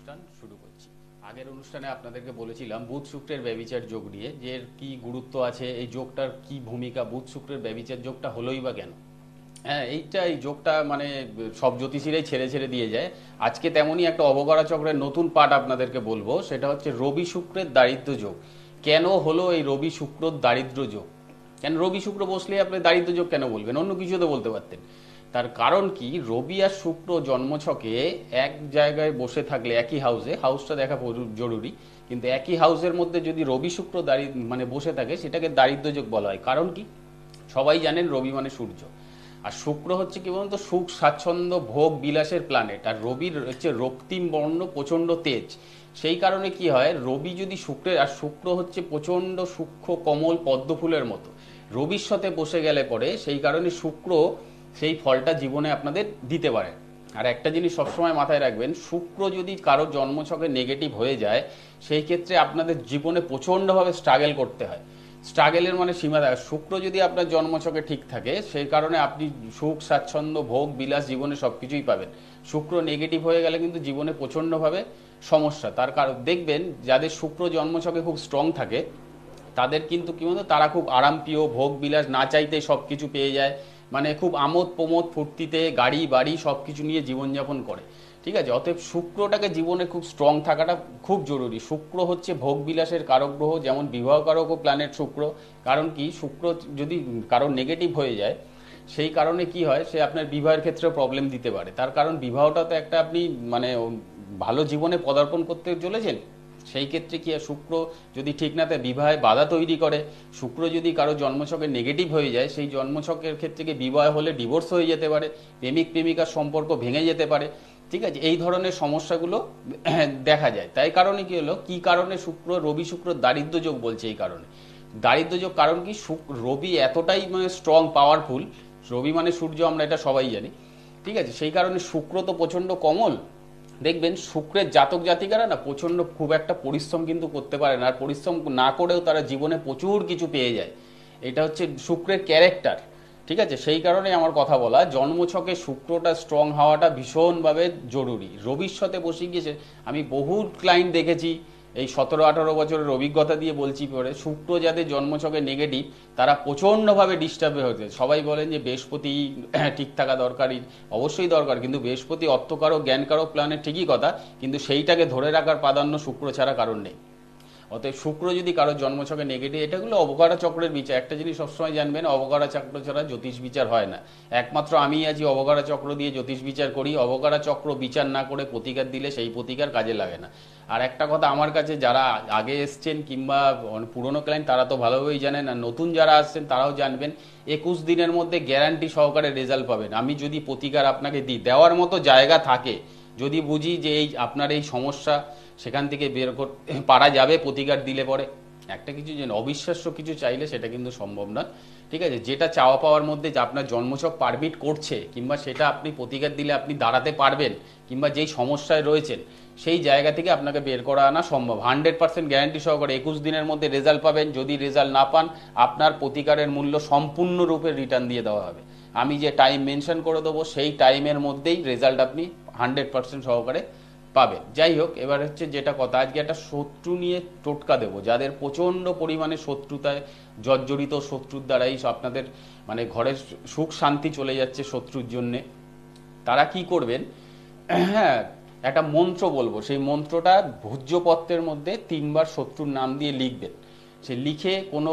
অনুষ্ঠান শুরু করছি। আগের অনুষ্ঠানে আপনাদেরকে বলেছিলাম বুধ শুক্রের ব্যভিচার যোগ নিয়ে, যে এর কি গুরুত্ব আছে, এই যোগটার কি ভূমিকা, বুধ শুক্রের ব্যভিচার যোগটা হলোই বা কেন। হ্যাঁ, এই যোগটা মানে সব জ্যোতিষীরাই ছেড়ে ছেড়ে দিয়ে যায়। আজকে তেমনই একটা অবকরা চক্রের নতুন পাঠ আপনাদেরকে বলবো, সেটা হচ্ছে রবি শুক্রের দারিদ্র্য যোগ। কেন হলো এই রবি শুক্র দারিদ্র্য যোগ? কেন রবি শুক্র বসলে আপনি দারিদ্র্য যোগ কেন বলবেন, অন্য কিছু তো বলতে পারতেন। তার কারণ কি, রবি আর শুক্র জন্মছকে এক জায়গায় বসে থাকলে, একই হাউসে, হাউসটা দেখা জরুরি, কিন্তু একই হাউসের মধ্যে যদি রবি শুক্র মানে বসে থাকে, সেটাকে দারিদ্র্য যোগ বলা হয়। কারণ কি, সবাই জানেন রবি মানে সূর্য, আর শুক্র হচ্ছে কি বলুন তো, সুখ স্বাচ্ছন্দ্য ভোগ বিলাসের প্ল্যানেট, আর রবির হচ্ছে রক্তিম বর্ণ, প্রচণ্ড তেজ। সেই কারণে কি হয়, রবি যদি শুক্রের, আর শুক্র হচ্ছে প্রচণ্ড সূক্ষ্ম কমল পদ্ম ফুলের মতো, রবির সাথে বসে গেলে পরে সেই কারণে শুক্র সেই ফলটা জীবনে আপনাদের দিতে পারে। আর একটা জিনিস সবসময় মাথায় রাখবেন, শুক্র যদি কারো জন্মছকে নেগেটিভ হয়ে যায়, সেই ক্ষেত্রে আপনাদের জীবনে প্রচণ্ডভাবে স্ট্রাগল করতে হয়। স্ট্রাগলের মানে সীমা থাকে। শুক্র যদি আপনার জন্মছকে ঠিক থাকে, সেই কারণে আপনি সুখ স্বাচ্ছন্দ্য ভোগ বিলাস জীবনে সব কিছুই পাবেন। শুক্র নেগেটিভ হয়ে গেলে কিন্তু জীবনে প্রচণ্ডভাবে সমস্যা। তার কারণ দেখবেন, যাদের শুক্র জন্মছকে খুব স্ট্রং থাকে, তাদের কিন্তু কি বলতো, তারা খুব আরামপ্রিয়, ভোগ বিলাস না চাইতে সব কিছু পেয়ে যায়, মানে খুব আমোদ প্রমোদ ফুর্তিতে গাড়ি বাড়ি সব কিছু নিয়ে জীবনযাপন করে। ঠিক আছে, অতএব শুক্রটাকে জীবনে খুব স্ট্রং থাকাটা খুব জরুরি। শুক্র হচ্ছে ভোগ বিলাসের কারক গ্রহ, যেমন বিবাহ কারকও প্ল্যানেট শুক্র। কারণ কি, শুক্র যদি কারোর নেগেটিভ হয়ে যায়, সেই কারণে কি হয়, সে আপনার বিবাহের ক্ষেত্রেও প্রবলেম দিতে পারে। তার কারণ বিবাহটা তো একটা আপনি মানে ভালো জীবনে পদার্পণ করতে চলেছেন, সেই ক্ষেত্রে কি হয়, শুক্র যদি ঠিক না থাকে বিবাহে বাধা তৈরি করে। শুক্র যদি কারো জন্মছকে নেগেটিভ হয়ে যায়, সেই জন্মছকের ক্ষেত্রে কি বিবাহ হলে ডিভোর্স হয়ে যেতে পারে, প্রেমিক প্রেমিকার সম্পর্ক ভেঙে যেতে পারে। ঠিক আছে, এই ধরনের সমস্যাগুলো দেখা যায়। তাই কারণে কি হলো, কি কারণে শুক্র রবি শুক্র দারিদ্র্য যোগ বলছে, এই কারণে দারিদ্র্য যোগ। কারণ কি, রবি এতটাই মানে স্ট্রং পাওয়ারফুল, রবি মানে সূর্য, আমরা এটা সবাই জানি। ঠিক আছে, সেই কারণে শুক্র তো প্রচণ্ড কমল। দেখবেন শুক্রের জাতক জাতিকারা না প্রচণ্ড খুব একটা পরিশ্রম কিন্তু করতে পারে না, আর পরিশ্রম না করেও তারা জীবনে প্রচুর কিছু পেয়ে যায়। এটা হচ্ছে শুক্রের ক্যারেক্টার। ঠিক আছে, সেই কারণে আমার কথা বলা, জন্মছকে শুক্রটা স্ট্রং হওয়াটা ভীষণভাবে জরুরি। রবির সাথে বসে গিয়েছে, আমি বহু ক্লায়েন্ট দেখেছি, এই 17-18 বছরের অভিজ্ঞতা দিয়ে বলছি পরে, শুক্র যাদের জন্মছকে নেগেটিভ, তারা প্রচণ্ডভাবে ডিস্টার্ব হয়েছে। সবাই বলেন যে বৃহস্পতি ঠিক থাকা দরকারই, অবশ্যই দরকার, কিন্তু বৃহস্পতি অর্থকারক জ্ঞানকারক প্ল্যানেট ঠিকই কথা, কিন্তু সেইটাকে ধরে রাখার প্রাধান্য শুক্র ছাড়া কারণ নেই। অতএব শুক্র যদি কারোর জন্মছকে নেগেটিভ, এটাগুলো অবকারা চক্রের বিচার। একটা জিনিস সবসময় জানবেন, অবকারা চক্র ছাড়া জ্যোতিষ বিচার হয় না। একমাত্র আমি আছি অবকারা চক্র দিয়ে জ্যোতিষ বিচার করি। অবকারা চক্র বিচার না করে প্রতিকার দিলে সেই প্রতিকার কাজে লাগে না। আর একটা কথা, আমার কাছে যারা আগে এসছেন কিংবা পুরনো ক্লায়েন্ট, তারা তো ভালোভাবেই জানেন, আর নতুন যারা আসছেন তারাও জানবেন, 21 দিনের মধ্যে গ্যারান্টি সহকারে রেজাল্ট পাবেন। আমি যদি প্রতিকার আপনাকে দিই, দেওয়ার মতো জায়গা থাকে, যদি বুঝি যে এই আপনার এই সমস্যা, সেখান থেকে বের করতে পারা যাবে প্রতিকার দিলে পরে। একটা কিছু যেন অবিশ্বাস্য কিছু চাইলে সেটা কিন্তু সম্ভব না। ঠিক আছে, যেটা চাওয়া পাওয়ার মধ্যে যে আপনার জন্মছক পারমিট করছে, কিংবা সেটা আপনি প্রতিকার দিলে আপনি দাঁড়াতে পারবেন, কিংবা যেই সমস্যায় রয়েছেন সেই জায়গা থেকে আপনাকে বের করা আনা সম্ভব। 100% গ্যারান্টি সহকারে 21 দিনের মধ্যে রেজাল্ট পাবেন। যদি রেজাল্ট না পান, আপনার প্রতিকারের মূল্য সম্পূর্ণরূপে রিটার্ন দিয়ে দেওয়া হবে। আমি যে টাইম মেনশন করে দেবো, সেই টাইমের মধ্যেই রেজাল্ট আপনি 100% সহকারে পাবেন। যাই হোক, এবার হচ্ছে যেটা কথা, আজকে একটা শত্রু নিয়ে টোটকা দেবো, যাদের প্রচণ্ড পরিমাণে শত্রুতায় জর্জরিত, শত্রুর দ্বারাই আপনাদের মানে ঘরের সুখ শান্তি চলে যাচ্ছে শত্রুর জন্যে। তারা কি করবেন, হ্যাঁ, একটা মন্ত্র বলবো, সেই মন্ত্রটা ভূজ্যপত্রের মধ্যে 3বার শত্রুর নাম দিয়ে লিখবেন। সে লিখে কোনো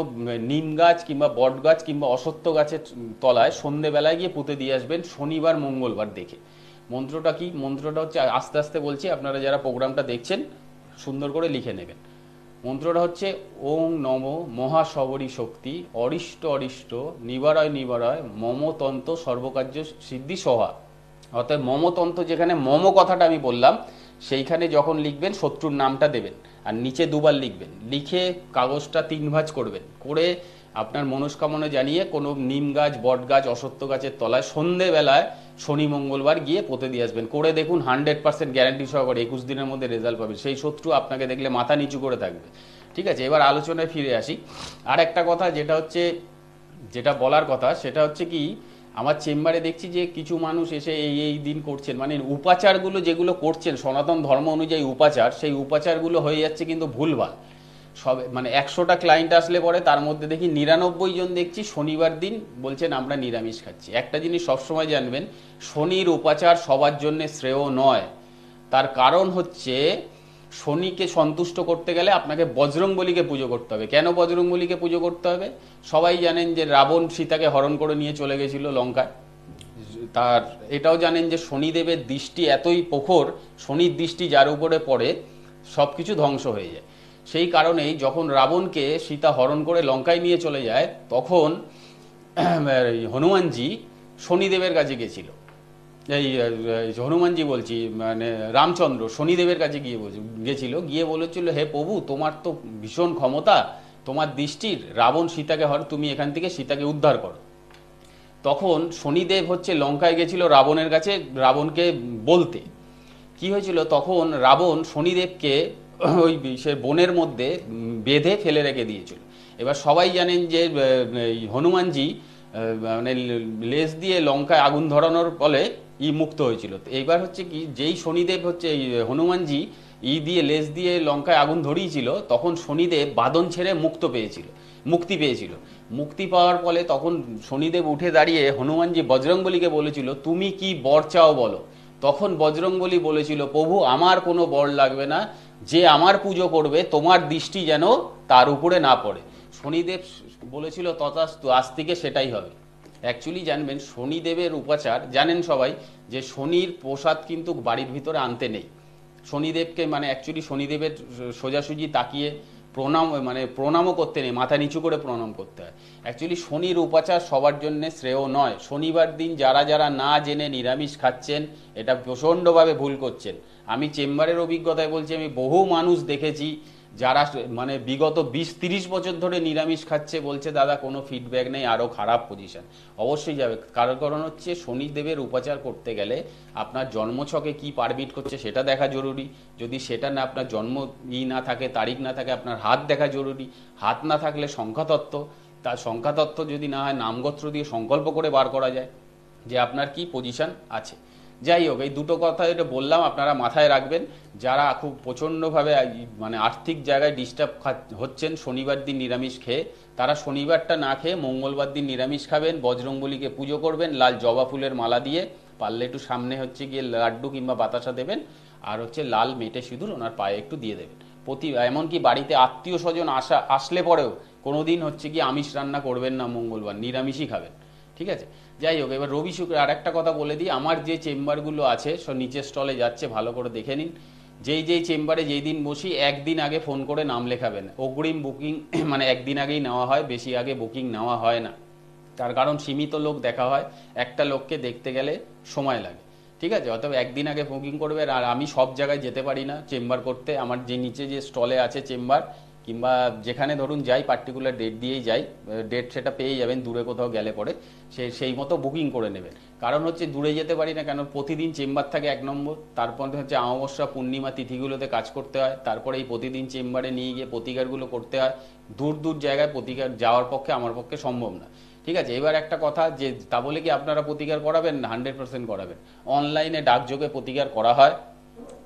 নিম গাছ কিংবা বট গাছ কিংবা অশ্বত্থ গাছের তলায় সন্ধেবেলায় গিয়ে পুঁতে দিয়ে আসবেন, শনিবার মঙ্গলবার দেখে। মন্ত্রটা কি, মন্ত্রটা হচ্ছে, আস্তে আস্তে বলছি, আপনারা যারা প্রোগ্রামটা দেখছেন সুন্দর করে লিখে নেবেন। মন্ত্রটা হচ্ছে, ওং নম মহাশবরী শক্তি অরিষ্ট অরিষ্ট নিবারয় নিবারয় মমতন্ত্র সর্বকার্য সিদ্ধি সহা। অর্থাৎ মমতন্ত্র, যেখানে মম কথাটা আমি বললাম, সেইখানে যখন লিখবেন শত্রুর নামটা দেবেন, আর নিচে 2বার লিখবেন। লিখে কাগজটা 3 ভাঁজ করবেন, করে আপনার মনস্কামনা জানিয়ে কোনো নিম গাছ বট গাছ অশ্বত্থ গাছের তলায় সন্ধেবেলায় শনি মঙ্গলবার গিয়ে পুঁতে দিয়ে আসবেন। করে দেখুন, 100% গ্যারান্টি সহকারে 21 দিনের মধ্যে রেজাল্ট পাবেন। সেই শত্রু আপনাকে দেখলে মাথা নিচু করে থাকবে। ঠিক আছে, এবার আলোচনায় ফিরে আসি। আর একটা কথা যেটা হচ্ছে, যেটা বলার কথা, সেটা হচ্ছে কি, আমার চেম্বারে দেখছি যে কিছু মানুষ এসে এই এই দিন করছেন, মানে উপাচারগুলো যেগুলো করছেন সনাতন ধর্ম অনুযায়ী উপাচার, সেই উপাচারগুলো হয়ে যাচ্ছে কিন্তু ভুলভাল সব। মানে 100টা ক্লায়েন্ট আসলে পরে তার মধ্যে দেখি 99 জন দেখছি শনিবার দিন বলছেন আমরা নিরামিষ খাচ্ছি। একটা জিনিস সবসময় জানবেন, শনির উপাচার সবার জন্য শ্রেয় নয়। তার কারণ হচ্ছে শনিকে সন্তুষ্ট করতে গেলে আপনাকে বজরংবলীকে পুজো করতে হবে। কেন বজরংবলীকে পুজো করতে হবে? সবাই জানেন যে রাবণ সীতাকে হরণ করে নিয়ে চলে গেছিল লঙ্কায়। তার এটাও জানেন যে শনিদেবের দৃষ্টি এতই প্রখর, শনির দৃষ্টি যার উপরে পড়ে সব কিছু ধ্বংস হয়ে যায়। সেই কারণেই যখন রাবণকে সীতা হরণ করে লঙ্কায় নিয়ে চলে যায়, তখন হনুমানজি শনিদেবের কাছে গেছিল। এই হনুমানজি বলছি, মানে রামচন্দ্র শনিদেবের কাছে গেছিল, গিয়ে বলেছিল হে প্রভু, তোমার তো ভীষণ ক্ষমতা, তোমার দৃষ্টির, রাবণ সীতাকে তুমি এখান থেকে সীতাকে উদ্ধার করো। তখন শনিদেব হচ্ছে লঙ্কায় গেছিল রাবণের কাছে, রাবণকে বলতে। কি হয়েছিল, তখন রাবণ শনিদেবকে ওই সে বনের মধ্যে বেঁধে ফেলে রেখে দিয়েছিল। এবার সবাই জানেন যে হনুমানজি মানে লেজ দিয়ে লঙ্কায় আগুন ধরানোর ফলে মুক্ত হয়েছিল। তো এইবার হচ্ছে কি, যেই শনিদেব হচ্ছে এই হনুমানজি দিয়ে লেজ দিয়ে লঙ্কায় আগুন ধরিয়েছিল, তখন শনিদেব বাঁধন ছেড়ে মুক্তি পেয়েছিল। মুক্তি পাওয়ার ফলে তখন শনিদেব উঠে দাঁড়িয়ে হনুমানজি বজরংবলীকে বলেছিল তুমি কি বর চাও বলো। তখন বজরংবলী বলেছিল প্রভু আমার কোনো বর লাগবে না, যে আমার পুজো করবে তোমার দৃষ্টি যেন তার উপরে না পড়ে। শনিদেব বলেছিল তথাস্তু, আজ থেকে সেটাই হবে। অ্যাকচুয়ালি জানবেন শনিদেবের উপাচার জানেন সবাই, যে শনির প্রসাদ কিন্তু বাড়ির ভিতরে আনতে নেই। শনিদেবকে মানে অ্যাকচুয়ালি শনিদেবের সোজাসুজি তাকিয়ে প্রণামও করতে নেই, মাথা নিচু করে প্রণাম করতে হয়। অ্যাকচুয়ালি শনির উপাচার সবার জন্য শ্রেয় নয়। শনিবার দিন যারা যারা না জেনে নিরামিষ খাচ্ছেন, এটা প্রচণ্ডভাবে ভুল করছেন। আমি চেম্বারের অভিজ্ঞতায় বলছি, আমি বহু মানুষ দেখেছি যারা মানে বিগত 20-30 বছর ধরে নিরামিষ খাচ্ছে, বলছে দাদা কোনো ফিডব্যাক নেই, আরও খারাপ পজিশন। অবশ্যই যাবে, কারণ হচ্ছে শনিদেবের উপাচার করতে গেলে আপনার জন্মছকে কি পারমিট করছে সেটা দেখা জরুরি। যদি সেটা না, আপনার জন্ম না থাকে, তারিখ না থাকে, আপনার হাত দেখা জরুরি। হাত না থাকলে সংখ্যাতত্ত্ব, তার সংখ্যাতত্ত্ব যদি না হয় নামগোত্র দিয়ে সংকল্প করে বার করা যায় যে আপনার কি পজিশন আছে। যাই হোক, এই দুটো কথা এটা বললাম, আপনারা মাথায় রাখবেন। যারা খুব প্রচণ্ডভাবে মানে আর্থিক জায়গায় ডিস্টার্ব হচ্ছেন শনিবার দিন নিরামিষ খেয়ে, তারা শনিবারটা না খেয়ে মঙ্গলবার দিন নিরামিষ খাবেন, বজরংবলীকে পুজো করবেন, লাল জবা ফুলের মালা দিয়ে, পারলে একটু সামনে হচ্ছে গিয়ে লাড্ডু কিংবা বাতাসা দেবেন, আর হচ্ছে লাল মেটে সিঁদুর ওনার পায়ে একটু দিয়ে দেবেন। এমনকি বাড়িতে আত্মীয় স্বজন আসলে পরেও কোনোদিন হচ্ছে গিয়ে আমিষ রান্না করবেন না, মঙ্গলবার নিরামিষই খাবেন। ঠিক আছে? যাই হোক, এবার রবি শুক্র আর একটা কথা বলে দিই, আমার যে চেম্বারগুলো আছে সব নিচের স্টলে যাচ্ছে, ভালো করে দেখে নিন। যেই চেম্বারে যেই দিন বসি একদিন আগে ফোন করে নাম লেখাবেন। অগ্রিম বুকিং মানে একদিন আগেই নেওয়া হয়, বেশি আগে বুকিং নেওয়া হয় না। তার কারণ সীমিত লোক দেখা হয়, একটা লোককে দেখতে গেলে সময় লাগে। ঠিক আছে? অতএব একদিন আগে বুকিং করবে। আর আমি সব জায়গায় যেতে পারি না চেম্বার করতে, আমার যে নিচে যে স্টলে আছে চেম্বার, কিংবা যেখানে ধরুন যাই পার্টিকুলার ডেট দিয়েই যাই, ডেট সেটা পেয়ে যাবেন দূরে কোথাও গেলে পরে, সেই মতো বুকিং করে নেবেন। কারণ হচ্ছে দূরে যেতে পারি না কেন, প্রতিদিন চেম্বার থাকে 1 নম্বর, তারপরে হচ্ছে অমাবস্যা পূর্ণিমা তিথিগুলোতে কাজ করতে হয়, তারপরে এই প্রতিদিন চেম্বারে নিয়ে গিয়ে প্রতিকারগুলো করতে হয়। দূর দূর জায়গায় প্রতিকার যাওয়ার পক্ষে আমার পক্ষে সম্ভব না। ঠিক আছে? এবার একটা কথা, যে তা বলে কি আপনারা প্রতিকার করাবেন না? 100% করাবেন। অনলাইনে ডাকযোগে প্রতিকার করা হয়।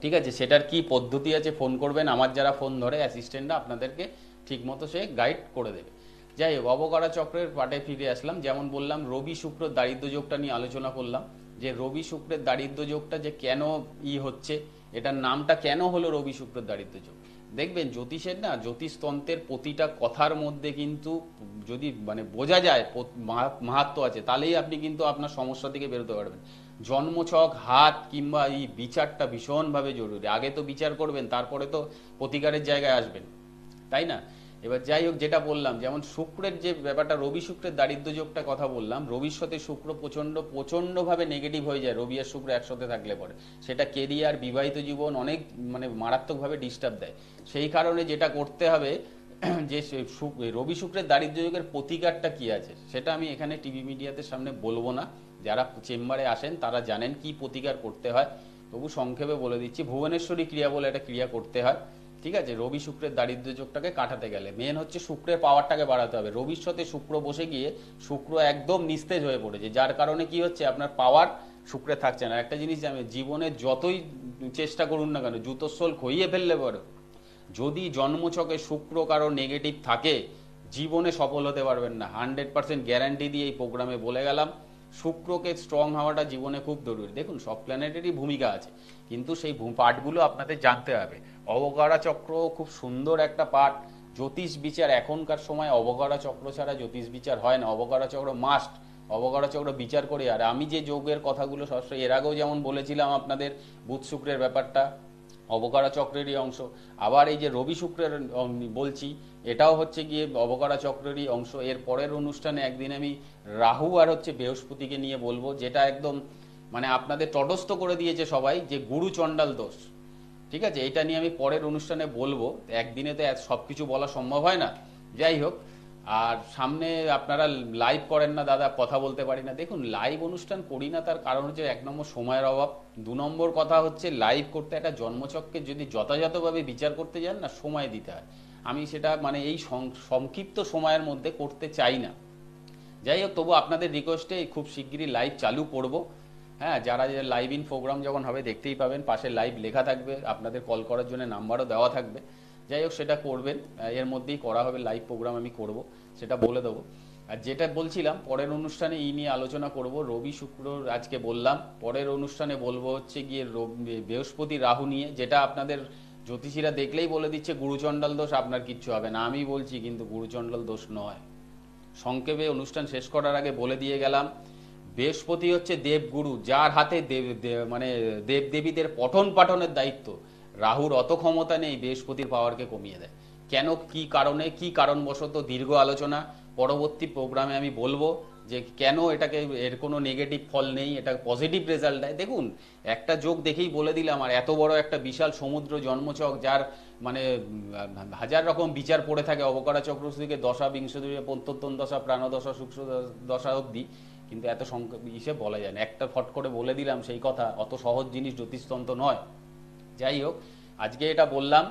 ঠিক আছে? সেটার কি পদ্ধতি আছে ফোন করবেন, আমার যারা ফোন ধরে অ্যাসিস্ট্যান্টরা আপনাদেরকে ঠিক মতো সে গাইড করে দেবে। যাই হোক, অবকরা চক্রের পাটে ফিরে আসলাম। যেমন বললাম রবি শুক্র দারিদ্র যোগটা নিয়ে আলোচনা করলাম, যে রবি শুক্রের দারিদ্র যোগটা যে কেন হচ্ছে, এটার নামটা কেন হলো রবি শুক্রের দারিদ্র যোগ। দেখবেন জ্যোতিষের না, জ্যোতিষতন্ত্রের প্রতিটা কথার মধ্যে কিন্তু যদি মানে বোঝা যায় মাহাত্ম্য আছে, তাহলেই আপনি কিন্তু আপনার সমস্যা থেকে বেরোতে পারবেন। জন্মছক, হাত কিংবা এই বিচারটা ভীষণভাবে জরুরি। আগে তো বিচার করবেন, তারপরে তো প্রতিকারের জায়গায় আসবেন, তাই না? এবার যাই হোক, যেটা বললাম, যেমন শুক্রের যে ব্যাপারটা, রবি শুক্রের দারিদ্র যোগটা কথা বললাম, রবির সাথে শুক্র প্রচণ্ডভাবে নেগেটিভ হয়ে যায় রবি আর শুক্র একসাথে থাকলে পরে। সেটা কেরিয়ার, বিবাহিত জীবন অনেক মানে মারাত্মকভাবে ডিস্টার্ব দেয়। সেই কারণে যেটা করতে হবে, যে রবি শুক্রের দারিদ্র যোগের প্রতিকারটা কি আছে সেটা আমি এখানে টিভি মিডিয়াতে সামনে বলবো না। যারা চেম্বারে আসেন তারা জানেন কি প্রতিকার করতে হয়, তবু সংক্ষেপে বলে দিচ্ছি। ভুবনেশ্বরী ক্রিয়া বলে একটা ক্রিয়া করতে হয়। ঠিক আছে, রবি শুক্রের দারিদ্র যোগটাকে কাটাতে গেলে মেন হচ্ছে শুক্রের পাওয়ারটাকে বাড়াতে হবে। রবির সাথে শুক্র বসে গিয়ে শুক্র একদম নিস্তেজ হয়ে পড়েছে, যার কারণে কি হচ্ছে আপনার পাওয়ার শুক্রে থাকছে না। একটা জিনিস জানেন, জীবনে যতই চেষ্টা করুন না কেন, জুতোর সোল খইয়ে ফেললে পরে যদি জন্মছকে শুক্র কারো নেগেটিভ থাকে জীবনে সফল হতে পারবেন না। 100% গ্যারান্টি দিয়ে এই প্রোগ্রামে বলে গেলাম। শুক্রকে স্ট্রং হওয়াটা জীবনে খুব জরুরি। দেখুন সব প্ল্যানেটেরই ভূমিকা আছে, কিন্তু সেই পার্টগুলো আপনাদের জানতে হবে। অবকারা চক্র খুব সুন্দর একটা পার্ট। জ্যোতিষ বিচার এখনকার সময় অবকারা চক্র ছাড়া জ্যোতিষ বিচার হয় না। অবকারা চক্র মাস্ট, অবকারা চক্র বিচার করে। আর আমি যে যোগের কথাগুলো সবসময় এর আগেও যেমন বলেছিলাম আপনাদের বুধ শুক্রের ব্যাপারটা অবকারা চক্রেরই অংশ, আবার এই যে রবি শুক্রের বলছি এটাও হচ্ছে গিয়ে অবকারা চক্রেরই অংশ। এর পরের অনুষ্ঠানে একদিন আমি রাহু আর হচ্ছে বৃহস্পতিকে নিয়ে বলবো, যেটা একদম মানে আপনাদের তটস্থ করে দিয়েছে সবাই, যে গুরু চণ্ডাল দোষ। ঠিক আছে, এটা নিয়ে আমি পরের অনুষ্ঠানে বলবো। একদিনে তো সব কিছু বলা সম্ভব হয় না, যাই হোক। আর সামনে আপনারা লাইভ করেন না দাদা, কথা বলতে পারি না। দেখুন লাইভ অনুষ্ঠান করি না তার কারণ হচ্ছে 1 নম্বর সময়ের অভাব, 2 নম্বর কথা হচ্ছে লাইভ করতে একটা জন্মচক্রকে যদি যথাযথভাবে বিচার করতে যান না সময় দিতে হয়। আমি সেটা মানে এই সংক্ষিপ্ত সময়ের মধ্যে করতে চাই না। যাই হোক, তবু আপনাদের রিকোয়েস্টে খুব শিগগিরই লাইভ চালু করব। হ্যাঁ, যারা যে লাইভ ইন প্রোগ্রাম যখন হবে দেখতেই পাবেন, পাশে লাইভ লেখা থাকবে, আপনাদের কল করার জন্য নাম্বারও দেওয়া থাকবে। যাই হোক, সেটা করবেন, এর মধ্যেই করা হবে লাইভ প্রোগ্রাম, আমি করব সেটা বলে দেবো। আর যেটা বলছিলাম পরের অনুষ্ঠানে এই নিয়ে আলোচনা করব। রবি শুক্র আজকে বললাম, পরের অনুষ্ঠানে বলবো হচ্ছে গিয়ে বৃহস্পতি রাহু নিয়ে, যেটা আপনাদের জ্যোতিষীরা দেখলেই বলে দিচ্ছে গুরুচণ্ডাল দোষ, আপনার কিচ্ছু হবে না। আমি বলছি কিন্তু গুরুচণ্ডাল দোষ নয়। সংক্ষেপে অনুষ্ঠান শেষ করার আগে বলে দিয়ে গেলাম, বৃহস্পতি হচ্ছে দেবগুরু, যার হাতে মানে দেবদেবীদের পঠন পাঠনের দায়িত্ব। রাহুর অত ক্ষমতা নেই বৃহস্পতির পাওয়ারকে কমিয়ে দেয়। কেন, কি কারণে, কি কারণবশত দীর্ঘ আলোচনা পরবর্তী প্রোগ্রামে আমি বলবো, যে কেন এটাকে এর কোনো নেগেটিভ ফল নেই, এটা পজিটিভ রেজাল্ট দেয়। দেখুন একটা যোগ দেখেই বলে দিলাম, আর এত বড় একটা বিশাল সমুদ্র জন্মচক, যার মানে হাজার রকম বিচার পড়ে থাকে অবকারা চক্র থেকে দশা বিংশ পন্তোত্তম দশা প্রাণদশা সূক্ষ্ম দশা অবধি, কিন্তু এত হিসেব বলা যায় না। একটা ফট করে বলে দিলাম সেই কথা, অত সহজ জিনিস জ্যোতিষতন্ত্র নয়। যাই হোক, আজকে এটা বললাম।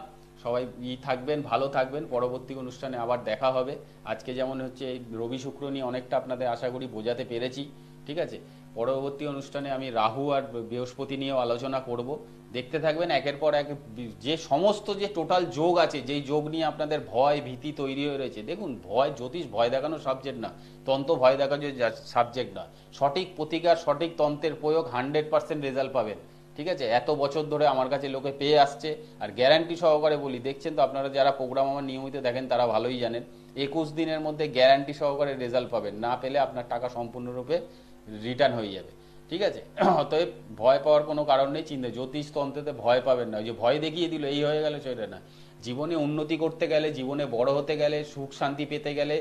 সবাই থাকবেন, ভালো থাকবেন। পরবর্তী অনুষ্ঠানে আবার দেখা হবে। আজকে যেমন হচ্ছে রবি শুক্র নিয়ে অনেকটা আপনাদের আশা করি বোঝাতে পেরেছি। ঠিক আছে, পরবর্তী অনুষ্ঠানে আমি রাহু আর বৃহস্পতি নিয়েও আলোচনা করব। দেখতে থাকবেন একের পর এক। যে সমস্ত যে টোটাল যোগ আছে, যেই যোগ নিয়ে আপনাদের ভয় ভীতি তৈরি হয়ে রয়েছে, দেখুন জ্যোতিষ ভয় দেখানোর সাবজেক্ট না, তন্ত্র ভয় দেখানোর সাবজেক্ট না। সঠিক প্রতিকার, সঠিক তন্ত্রের প্রয়োগ 100% রেজাল্ট পাবেন। ঠিক আছে, এত বছর ধরে আমার কাছে লোকে পেয়ে আসছে, আর গ্যারান্টি সহকারে বলি। দেখছেন তো আপনারা যারা প্রোগ্রাম আমার নিয়মিত দেখেন তারা ভালোই জানেন, 21 দিনের মধ্যে গ্যারান্টি সহকারে রেজাল্ট পাবেন। না পেলে আপনার টাকা সম্পূর্ণরূপে রিটার্ন হয়ে যাবে। ঠিক আছে, অতএব ভয় পাওয়ার কোনো কারণ নেই। জ্যোতিষ তন্ত্রেতে ভয় পাবেন না। ওই যে ভয় দেখিয়ে দিল এই হয়ে গেল সেটা না। জীবনে উন্নতি করতে গেলে, জীবনে বড় হতে গেলে, সুখ শান্তি পেতে গেলে,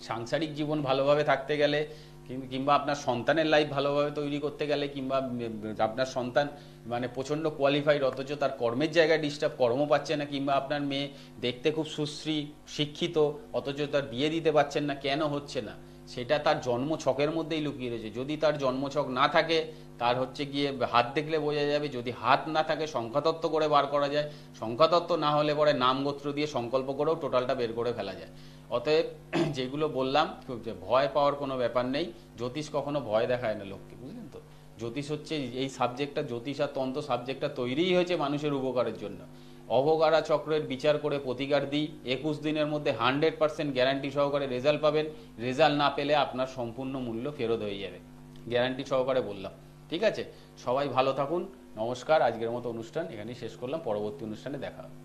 সাংসারিক জীবন ভালোভাবে থাকতে গেলে, কিংবা আপনার সন্তানের লাইফ ভালোভাবে তৈরি করতে গেলে, কিংবা আপনার সন্তান মানে প্রচণ্ড কোয়ালিফাইড অথচ তার কর্মের জায়গায় ডিস্টার্ব, কর্ম পাচ্ছে না, কিংবা আপনার মেয়ে দেখতে খুব সুশ্রী শিক্ষিত অথচ তার বিয়ে দিতে পারছেন না, কেন হচ্ছে না, সেটা তার জন্ম ছকের মধ্যেই লুকিয়ে রয়েছে। যদি তার জন্মছক না থাকে, তার হচ্ছে গিয়ে হাত দেখলে বোঝা যাবে। যদি হাত না থাকে সংখ্যাতত্ত্ব করে বার করা যায়। সংখ্যাতত্ত্ব না হলে পরে নাম গোত্র দিয়ে সংকল্প করেও টোটালটা বের করে ফেলা যায়। অতএব যেগুলো বললাম, ভয় পাওয়ার কোনো ব্যাপার নেই। জ্যোতিষ কখনো ভয় দেখায় না লোককে, বুঝলেন তো। জ্যোতিষ হচ্ছে এই সাবজেক্টটা, জ্যোতিষ আর তন্ত্র সাবজেক্টটা তৈরিই হয়েছে মানুষের উপকারের জন্য। অবকারা চক্রের বিচার করে প্রতিকার দিই। 21 দিনের মধ্যে 100% গ্যারান্টি সহকারে রেজাল্ট পাবেন। রেজাল্ট না পেলে আপনার সম্পূর্ণ মূল্য ফেরত হয়ে যাবে, গ্যারান্টি সহকারে বললাম। ঠিক আছে, সবাই ভালো থাকুন। নমস্কার। আজকের মতো অনুষ্ঠান এখানেই শেষ করলাম, পরবর্তী অনুষ্ঠানে দেখা হবে।